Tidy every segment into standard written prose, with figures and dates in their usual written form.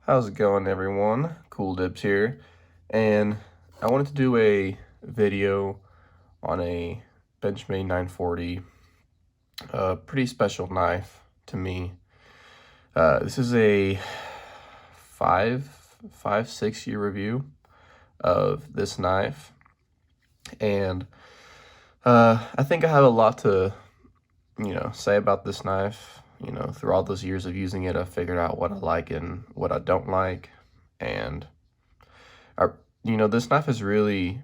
How's it going, everyone? Cool Dibs here, and I wanted to do a video on a Benchmade 940, a pretty special knife to me. This is a 6 year review of this knife, and I think I have a lot to, say about this knife. Through all those years of using it, I've figured out what I like and what I don't like, and this knife has really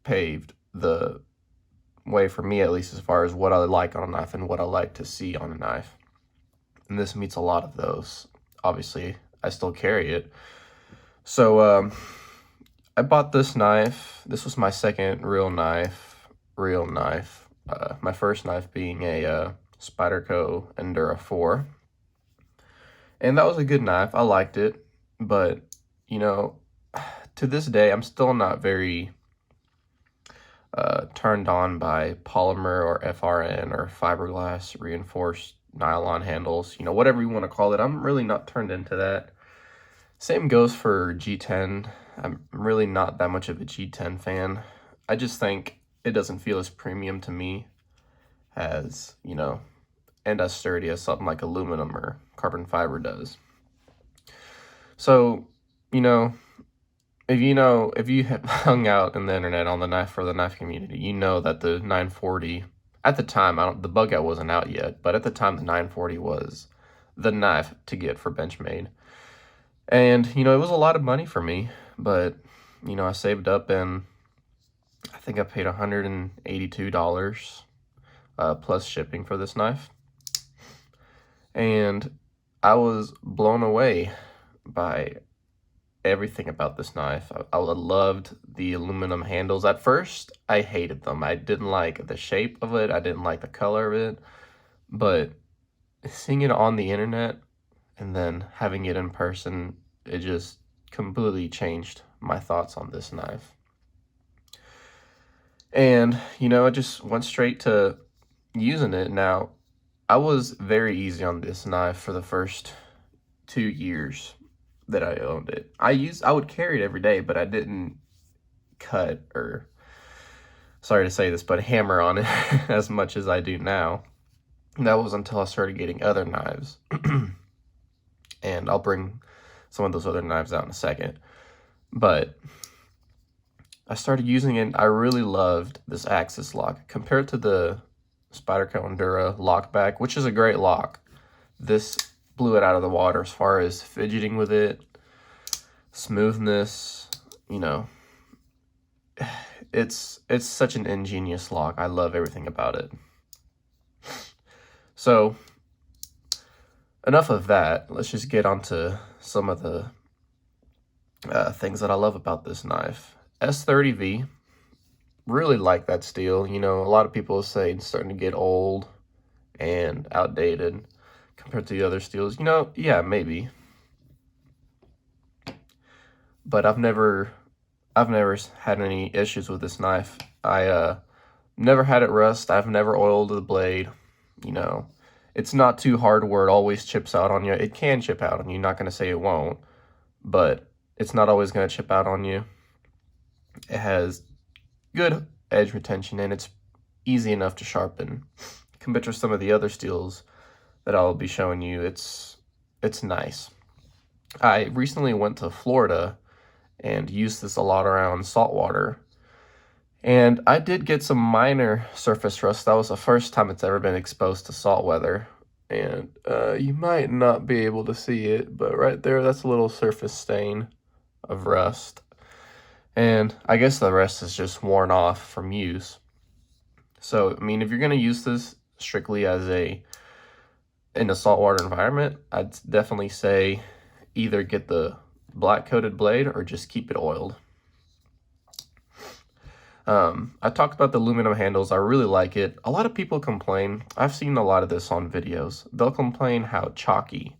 paved the way for me, at least as far as what I like on a knife and what I like to see on a knife. And this meets a lot of those. Obviously, I still carry it. So I bought this knife. This was my second real knife. My first knife being a Spyderco Endura 4. And that was a good knife. I liked it. But, to this day, I'm still not very turned on by polymer or FRN or fiberglass reinforced nylon handles, whatever you want to call it. I'm really not turned into that. Same goes for G10. I'm really not that much of a G10 fan. I just think it doesn't feel as premium to me as, and as sturdy as something like aluminum or carbon fiber does. So, if you have hung out in the internet on the knife community, you know that the 940, at the time, the bug out wasn't out yet, but at the time the 940 was the knife to get for Benchmade. And, it was a lot of money for me, but, I saved up and I think I paid $182 plus shipping for this knife. And I was blown away by everything about this knife. I loved the aluminum handles. At first, I hated them. I didn't like the shape of it. I didn't like the color of it. But seeing it on the internet and then having it in person, it just completely changed my thoughts on this knife. And, I just went straight to using it. Now, I was very easy on this knife for the first 2 years that I owned it. I would carry it every day, but I didn't cut or, sorry to say this, but hammer on it as much as I do now. And that was until I started getting other knives. And I'll bring some of those other knives out in a second. But I started using it. I really loved this axis lock compared to the Spyderco Endura lockback, which is a great lock. This blew it out of the water as far as fidgeting with it, smoothness, it's such an ingenious lock. I love everything about it. So enough of that. Let's just get onto some of the things that I love about this knife. S30V, really like that steel. A lot of people say it's starting to get old and outdated compared to the other steels. Yeah, maybe. But I've never had any issues with this knife. I never had it rust. I've never oiled the blade. It's not too hard where it always chips out on you. It can chip out on you. Not going to say it won't, but it's not always going to chip out on you. It has good edge retention and it's easy enough to sharpen. Compared to some of the other steels that I'll be showing you, it's nice. I recently went to Florida and used this a lot around saltwater. And I did get some minor surface rust. That was the first time it's ever been exposed to salt weather. And you might not be able to see it, but right there, that's a little surface stain of rust. And I guess the rest is just worn off from use. So, if you're going to use this strictly in a saltwater environment, I'd definitely say either get the black coated blade or just keep it oiled. I talked about the aluminum handles. I really like it. A lot of people complain. I've seen a lot of this on videos. They'll complain how chalky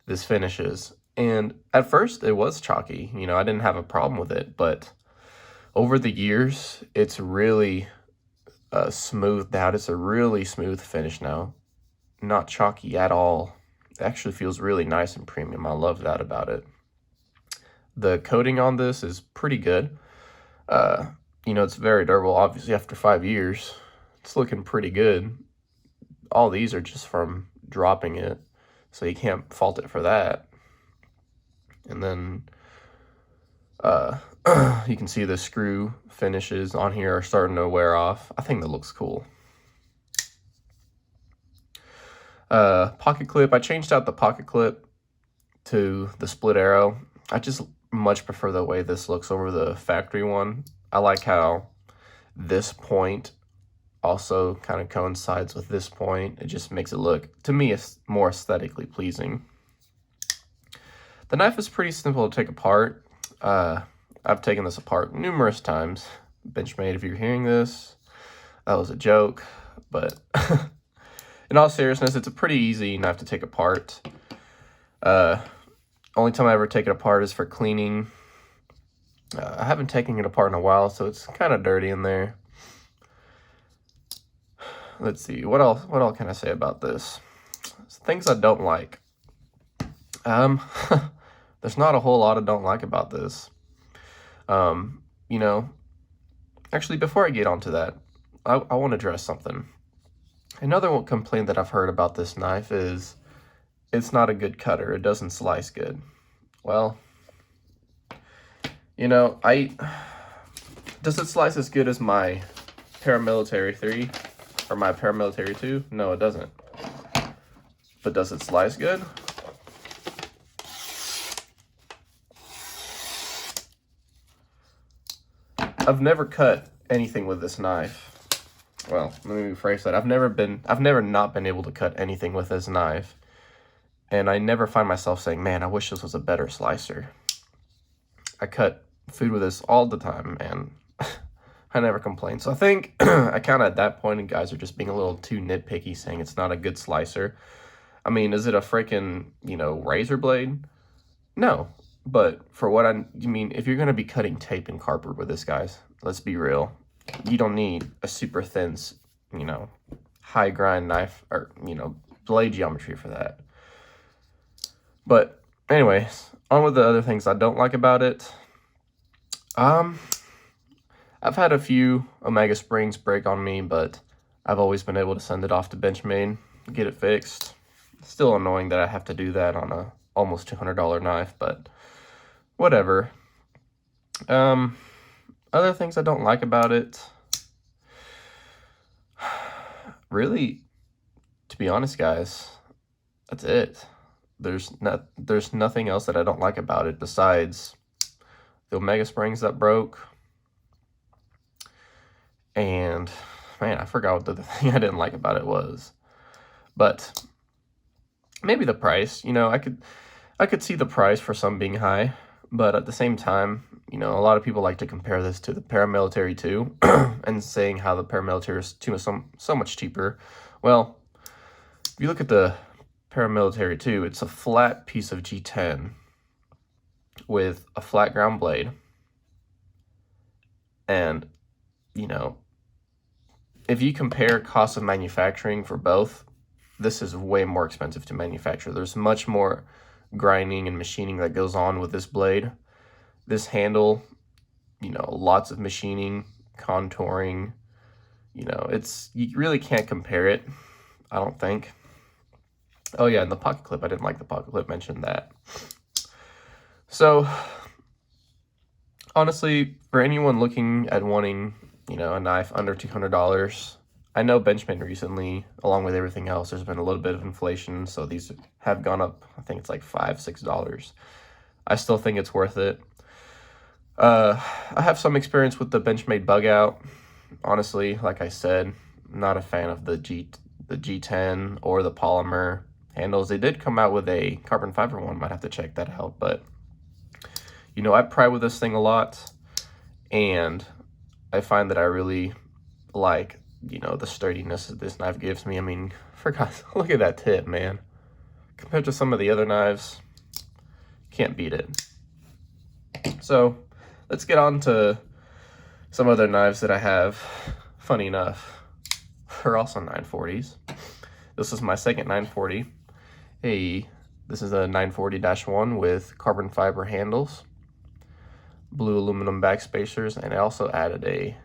this finish is. And at first it was chalky. I didn't have a problem with it, but over the years, it's really smoothed out. It's a really smooth finish now. Not chalky at all. It actually feels really nice and premium. I love that about it. The coating on this is pretty good. You know, it's very durable. Obviously, after 5 years, it's looking pretty good. All these are just from dropping it, so you can't fault it for that. And then you can see the screw finishes on here are starting to wear off. I think that looks cool. Pocket clip. I changed out the pocket clip to the split arrow. I just much prefer the way this looks over the factory one. I like how this point also kind of coincides with this point. It just makes it look, to me, it's more aesthetically pleasing. The knife is pretty simple to take apart. I've taken this apart numerous times. Benchmade, if you're hearing this, that was a joke, but in all seriousness, it's a pretty easy knife to take apart. Only time I ever take it apart is for cleaning. I haven't taken it apart in a while, so it's kind of dirty in there. Let's see, what else can I say about this? Things I don't like. There's not a whole lot I don't like about this. You know, actually, before I get onto that, I want to address something. Another complaint that I've heard about this knife is it's not a good cutter. It doesn't slice good. Well, you know, does it slice as good as my Paramilitary 3 or my Paramilitary 2? No, it doesn't. But does it slice good? I've never cut anything with this knife. Well, let me rephrase that. I've never not been able to cut anything with this knife. And I never find myself saying, man, I wish this was a better slicer. I cut food with this all the time, and I never complain. So I think I kind of at that point, and guys are just being a little too nitpicky, saying it's not a good slicer. I mean, is it a freaking, you know, razor blade? No. But for what I mean, if you're going to be cutting tape and cardboard with this, guys, let's be real. You don't need a super thin, you know, high grind knife or, you know, blade geometry for that. But anyways, on with the other things I don't like about it. I've had a few Omega springs break on me, but I've always been able to send it off to Benchmade, get it fixed. Still annoying that I have to do that on a almost $200 knife, but whatever. Other things I don't like about it, really, to be honest, guys, that's it. There's nothing else that I don't like about it besides the Omega springs that broke. And man, I forgot what the other thing I didn't like about it was. But maybe the price. You know, I could see the price for some being high, but at the same time, you know, a lot of people like to compare this to the Paramilitary 2 and saying how the Paramilitary 2 is so much cheaper. Well, if you look at the Paramilitary 2, it's a flat piece of G10 with a flat ground blade. And, you know, if you compare cost of manufacturing for both, this is way more expensive to manufacture. There's much more grinding and machining that goes on with this blade. This handle, you know, lots of machining, contouring, you know, you really can't compare it, I don't think. Oh yeah, and the pocket clip, I didn't like the pocket clip, mentioned that. So, honestly, for anyone looking at wanting, you know, a knife under $200, I know Benchmade recently, along with everything else, there's been a little bit of inflation, so these have gone up. I think it's like $5-6. I still think it's worth it. I have some experience with the Benchmade bug out. Honestly, like I said, I'm not a fan of the G10 or the polymer handles. They did come out with a carbon fiber one. Might have to check that out. But, you know, I pry with this thing a lot, and I find that I really like, you know, the sturdiness that this knife gives me. I mean, for God's sake, look at that tip, man. Compared to some of the other knives, can't beat it. So, let's get on to some other knives that I have. Funny enough, they're also 940s. This is my second 940. This is a 940-1 with carbon fiber handles. blue aluminum back spacers, and I also added a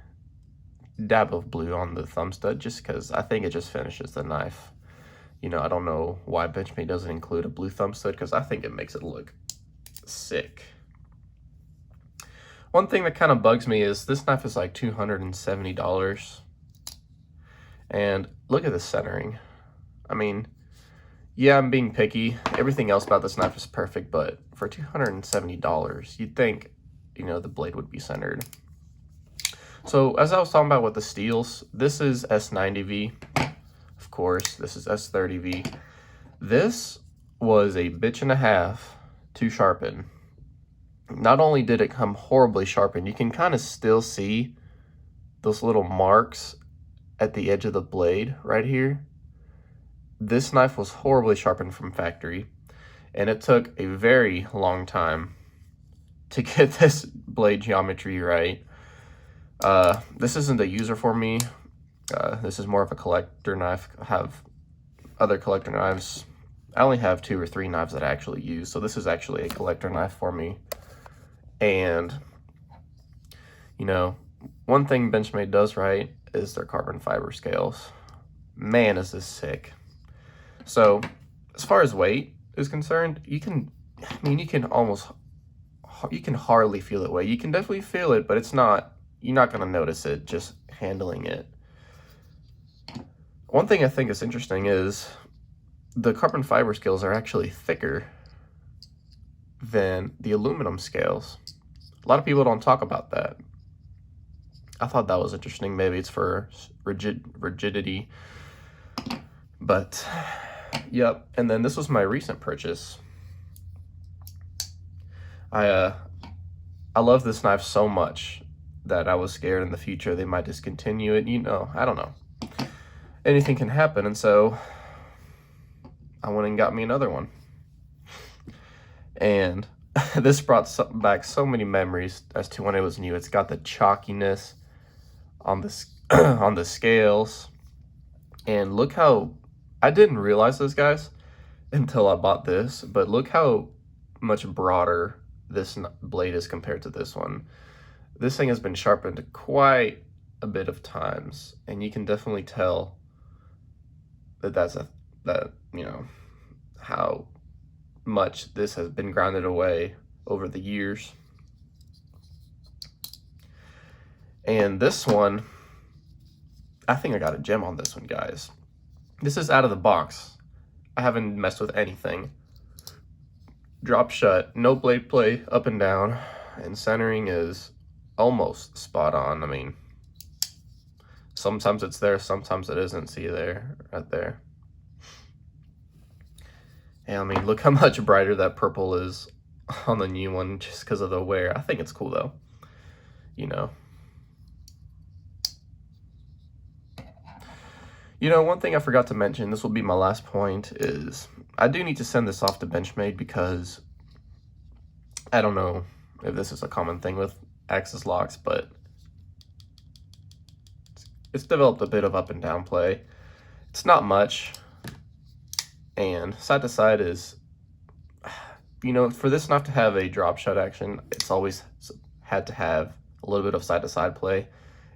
dab of blue on the thumb stud just because I think it just finishes the knife. You know, I don't know why Benchmade doesn't include a blue thumb stud because I think it makes it look sick. One thing that kind of bugs me is this knife is like $270. And look at the centering. I mean, yeah, I'm being picky. Everything else about this knife is perfect, but for $270, you'd think, you know, the blade would be centered. So as I was talking about with the steels, this is S90V. Of course, this is S30V. This was a bitch and a half to sharpen. Not only did it come horribly sharpened, you can kind of still see those little marks at the edge of the blade right here. This knife was horribly sharpened from factory, and it took a very long time to get this blade geometry right. This isn't a user for me. This is more of a collector knife. I have other collector knives. I only have 2 or 3 knives that I actually use, so this is actually a collector knife for me. And, you know, one thing Benchmade does right is their carbon fiber scales. Man, is this sick. So, as far as weight is concerned, you can hardly feel it weight. You can definitely feel it, but you're not going to notice it just handling it. One thing I think is interesting is the carbon fiber scales are actually thicker than the aluminum scales. A lot of people don't talk about that. I thought that was interesting. Maybe it's for rigidity. But, yep. And then this was my recent purchase. I love this knife so much that I was scared in the future they might discontinue it. You know, I don't know. Anything can happen, and so I went and got me another one. And this brought back so many memories as to when it was new. It's got the chalkiness on the on the scales, and look how I didn't realize this, guys, until I bought this. But look how much broader this blade is compared to this one. This thing has been sharpened quite a bit of times, and you can definitely tell that you know how much this has been grounded away over the years. And this one, I think I got a gem on this one, guys. This is out of the box. I haven't messed with anything. Drop shut, no blade play up and down, and centering is almost spot on. I mean, sometimes it's there, sometimes it isn't. See there, right there. And I mean, look how much brighter that purple is on the new one just because of the wear. I think it's cool though, you know. You know, one thing I forgot to mention, this will be my last point, is I do need to send this off to Benchmade because I don't know if this is a common thing with axis locks, but it's developed a bit of up and down play. It's not much, and side to side is, you know, for this not to have a drop shut action, it's always had to have a little bit of side to side play.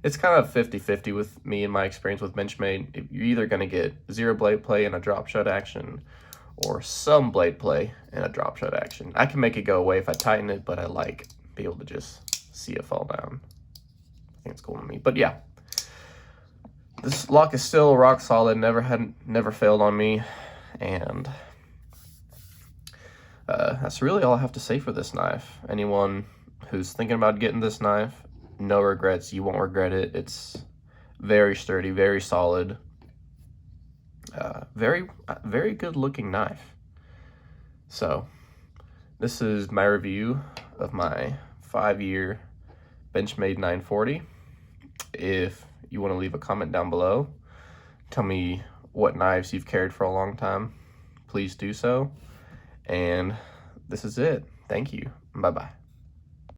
It's kind of 50-50 with me in my experience with Benchmade. You're either going to get 0 blade play and a drop shut action, or some blade play and a drop shut action. I can make it go away if I tighten it, but I like be able to just see it fall down. I think it's cool to me. But yeah, this lock is still rock solid. Never failed on me, and that's really all I have to say for this knife. Anyone who's thinking about getting this knife, no regrets. You won't regret it. It's very sturdy, very solid, very good looking knife. So this is my review of my 5-year Benchmade 940. If you want to leave a comment down below, tell me what knives you've carried for a long time, please do so. And this is it. Thank you. Bye-bye.